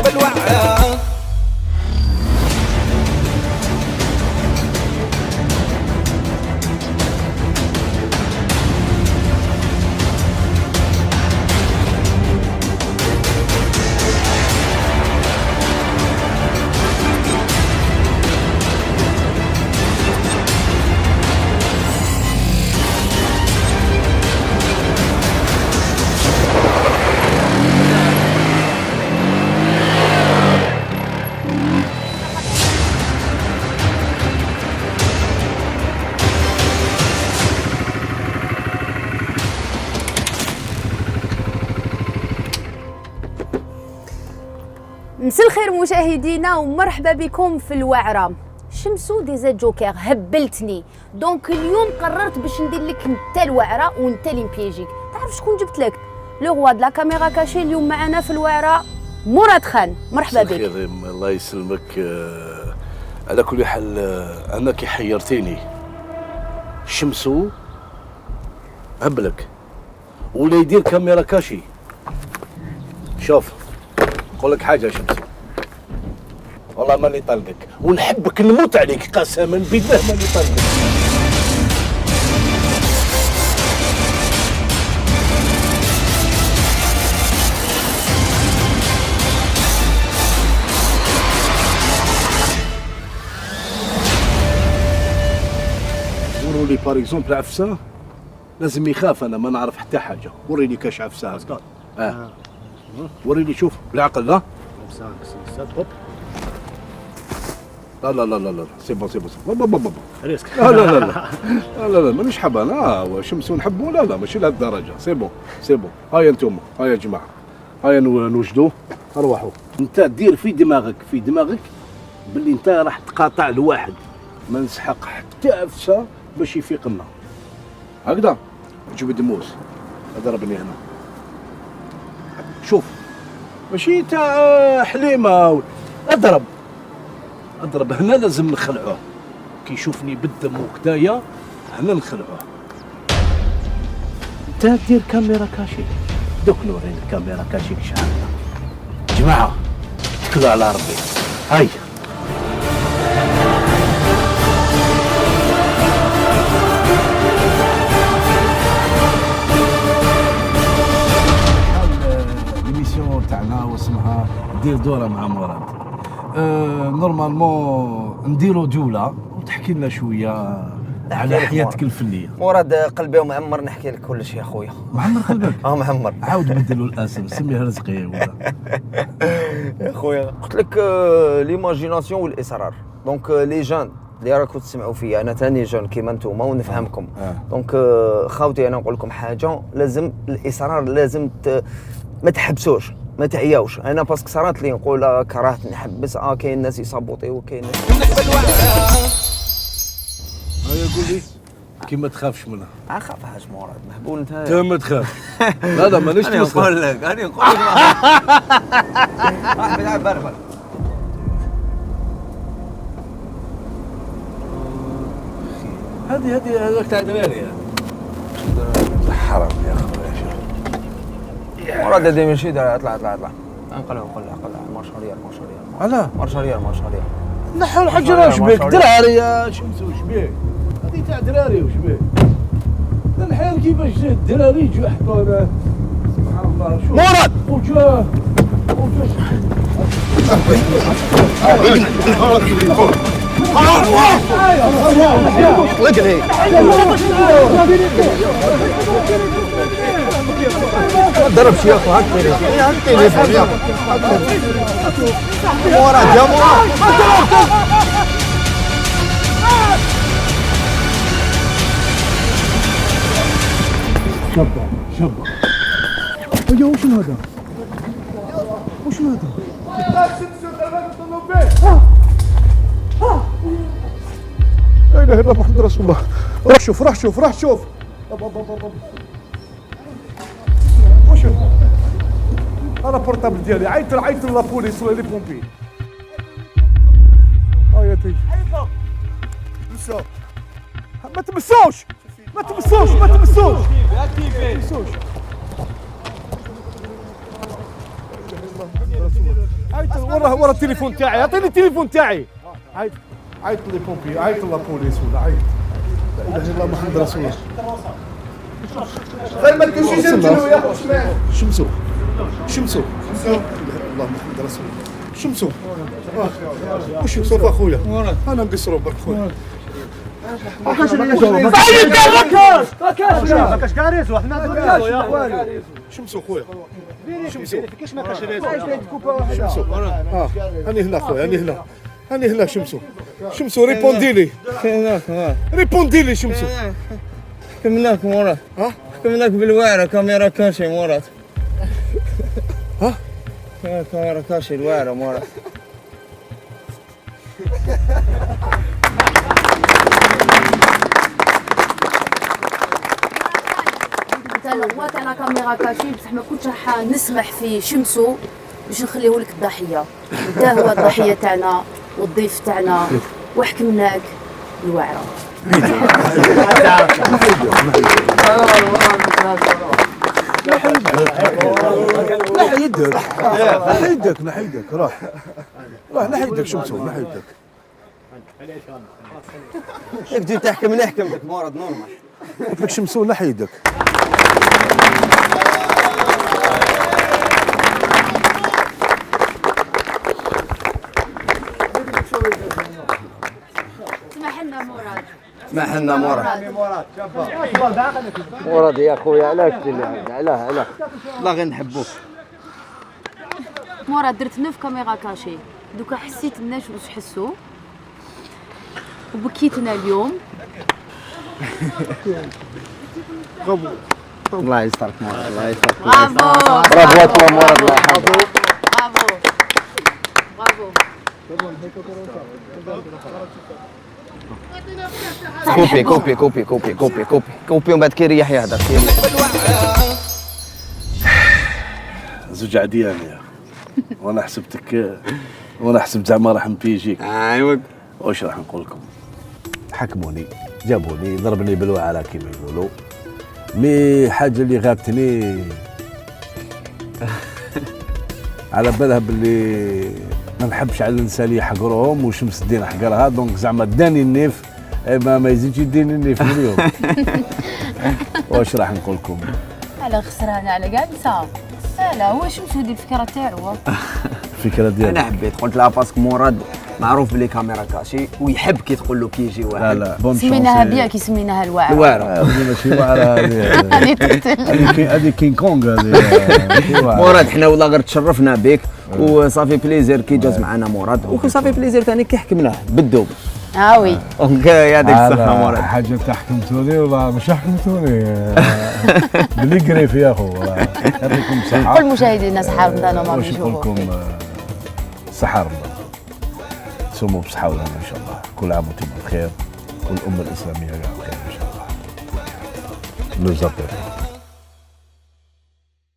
بالوعرة. مساء الخير مشاهدينا ومرحبا بكم في الوعرة. شمسو ديزا جوكر هبلتني، دونك اليوم قررت باش ندير لك انت الوعرة وانت اللي نبيجيك. تعرف شكون جبت لك؟ لو غوا د لا كاميرا كاشي اليوم معنا في الوعرة مراد خان. مرحبا بك. الله يسلمك. على كل حال انا كي حيرتيني شمسو هبلك ولا يدير كاميرا كاشي. شوف نقول لك حاجه شمسو، والله ماني طلقك ونحبك نموت عليك قسما بالله ماني طلقك. وروني بار اكزومبل عفسه لازم يخاف، انا ما نعرف حتى حاجه. وريني كاش عفسه هكا. وريني شوف بالعقل. لا لا لا لا لا لا سي بون سي بون بابا بابا ريسك. لا لا لا لا لا لا مانيش حاب انا شمسو نحبو. لا لا ماشي لهاد الدرجه. سي بون سي بون. هيا انتوما هيا يا جماعه هيا نوجدوا. ارواحوا انت دير في دماغك باللي انت راح تقاطع الواحد، ما نسحق حتى عفسه باش يفيق لنا هكذا. جيب دموس ضربني هنا. شوف ماشي تاع حليمه. اضرب هنا لازم نخلعوه. كي يشوفني بالدم وكدايا هنا نخلعوه. انت دير كاميرا كاشي. دوك نوريني الكاميرا كاشي شحال. جماعه اتكلوا على ربي. هاي ليميسيون تاعنا واسمها دير دوره مع مراد. نورمالمون نديرو جوله وتحكي لنا شويه على حياتك الفنيه. مراد قلبي ومعمر نحكي لك كل شيء اخويا. معمر قلبك؟ معمر. عاود بدلوا الاسم سميه رزقي ولا يا خويا قلت لك ليماجيناسيون والاصرار. دونك لي جون اللي راكم تسمعوا فيا انا ثاني جون كيما نتوما ونفهمكم. دونك خاوتي انا نقول لكم حاجه، لازم الاصرار لازم ما تحبسوش ما تعياوش. انا باسكو صارت لي نقول كرهت نحبس. كاين ناس يصابوطيو وكاين ناس. هيا قول لي كي ما تخافش منها. اخاف حاج مراد مهبول انت. انت ما تخاف. لا لا مانيش نسخف. نقول لك راح بلعب بربر. هذه هذاك تاع دراري. حرام يا خويا. مراد هذه ماشي دار. اطلع نقلع مارشاريال. علاه مارشاريال نحو الحجره. واش بك دراري يا شمسو؟ واش بك هذه تاع دراري؟ واش بك الحال كيفاش الدراري يجوا يحطوا؟ سبحان الله. شوف مراد وجاه وقلي ضرب شي اخو. هاك التليفون يا مراد يا مراد. شبه يا وشنو هذا؟ وشنو هذا؟ لا اله الا الله محمد رسول الله. روح شوف وشوف. انا بورتابل ديالي عيط لابوليس ولا لي بومبي. يا تي ما تمسوش عيط ورا التليفون تاعي، اعطيني التليفون تاعي. عيط لي بومبي، عيط لا بوليس ولا عيط. لا اله الا الله محمد رسول الله. غير ما تكونش يسمعوا يا شمسو شمسو الله محمد رسول الله. شمسو وش صوف اخويا انا مقصرو برك خويا. كاش كاريس وحنا شمسو خويا شمسو كاش ما كاش ريس شمسو هاني هنا خويا هاني هنا شمسو ريبوندي لي شمسو. حكمناك مراد ها حكمناك بالواعرة كاميرا كاشي مراد. ها كاميرا كاشي الواعرة مراد. هو تاع لا كاميرا كاشي بصح ما كنتش راح نسمح في شمسو باش نخليه لك الضحيه. انت هو الضحيه تاعنا والضيف تاعنا وحكمناك الوعره. نحيدك راح نحيدك شمسو نحيدك. ياك تجي تحكم نحكمك مراد نورمال. قلت لك شمسو نحيدك. ما حنا مراد مراد يا خويا علاش علاه لا غير نحبوك. مراد درت 9 كاميرا كاشي دوكا حسيت الناس واش حسوا وبكيتنا اليوم. الله يسترك مراد الله يسترك. برافو برافو مراد الله يحفظك. برافو كوبي ومن بعد كي يريح يهدر. زوج عديان يا وانا حسبت زعما راح نبيجيك. ايوا واش راح نقول لكم؟ حكموني جابوني ضربني بالوعره كيما يقولوا. مي حاجه اللي غابتني على بالها باللي ما نحبش على الانسان اللي يحقرهم وشمس الدين حقرها دونك زعما داني النيف ما يزيدش يديني النيف من اليوم. واش راح نقول لكم؟ على خسرانه على كاع نسى. لا هو شمسو هذه الفكره تاعو. الفكره ديالك انا حبيت قلت لها باسكو مراد معروف بلي كاميرا كاشي ويحب كي تقول له كي يجي واحد. لا بون سميناها بيا كي سميناها الوعره. هذه ماشي وعره هذه كين كونغ هذه. مراد حنا والله غير تشرفنا بك وصافي بليزير كي جاز معنا مراد وصافي بليزير ثاني كي حكمناه بالدوب. وي دونك يعطيك الصحة مراد. حاجة تحكمتوني والله مش حكمتوني بلي قريف يا اخو يعطيكم الصحة. كل مشاهدينا صحة رمضان وما واش نقول بيشوفوا. لكم صحة رمضان تصوموا بصحة ولهنا ان شاء الله. كل عام وانتم بخير والأمة الإسلامية بخير ان شاء الله. نزقر